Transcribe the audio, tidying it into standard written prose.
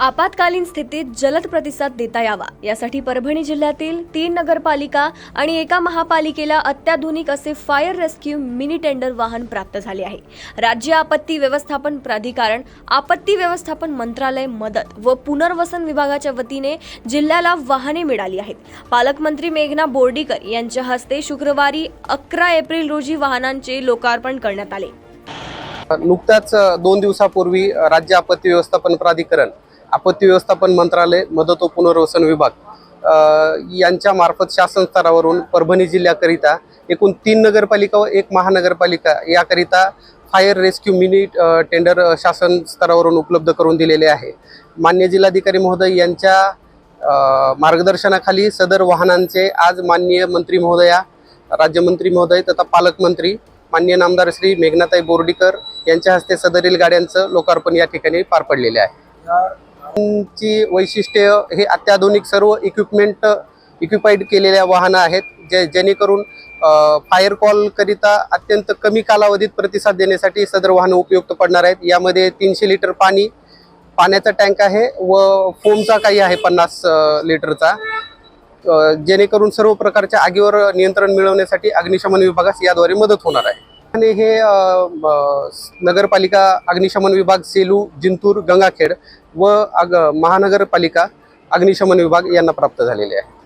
आपत्कालीन स्थितीत जलद प्रतिसाद देता यावा यासाठी परभणी जिल्ह्यातील 3 नगरपालिका आणि एका महापालिकेला अत्याधुनिक असे फायर रेस्क्यू मिनी टेंडर वाहन प्राप्त झाले आहे। राज्य आपत्ती व्यवस्थापन प्राधिकरण, आपत्ती व्यवस्थापन मंत्रालय, मदत व पुनर्वसन विभागाच्या वतीने जिल्ह्याला वाहने मिळाली आहेत। पालकमंत्री मेघना बोर्डीकर यांच्या हस्ते शुक्रवारी 11 एप्रिल रोजी वाहनांचे लोकार्पण करण्यात आले। नुकताच 2 दिवसापूर्वी राज्य आपत्ती व्यवस्थापन प्राधिकरण, आपत्ती व्यवस्थापन मंत्रालय, मदत व पुनर्वसन विभाग यांच्या मार्फत शासन स्तरावरून परभणी जिल्ह्याकरिता एकूण 3 नगरपालिका व 1 महानगरपालिका याकरिता फायर रेस्क्यू मिनी टेंडर शासन स्तरावरून उपलब्ध करून दिलेले आहे। मान्य जिल्हाधिकारी महोदय यांच्या मार्गदर्शनाखाली सदर वाहनांचे आज माननीय मंत्री महोदया, राज्यमंत्री महोदय तथा पालकमंत्री माननीय नामदार श्री मेघनाताई बोर्डीकर यांच्या हस्ते सदरील गाड्यांचं लोकार्पण या ठिकाणी पार पडलेले आहे। ची वैशिष्ट्य हे अत्याधुनिक सर्व इक्विपाईड केलेल्या वाहनं आहेत, जेणेकरून फायर कॉल करिता अत्यंत कमी कालावधीत प्रतिसाद देण्यासाठी सदर वाहनं उपयुक्त पडणार आहेत। यामध्ये 300 लिटर पाण्याचा टँक आहे व फोमचा काही आहे 50 लिटरचा, जेणेकरून सर्व प्रकारच्या आगीवर नियंत्रण मिळवण्यासाठी अग्निशमन विभागास याद्वारे मदत होणार आहे। आणि हे नगरपालिका अग्निशमन विभाग सेलू, जिंतूर, गंगाखेड व महानगरपालिका अग्निशमन विभाग यांना प्राप्त झालेले आहे।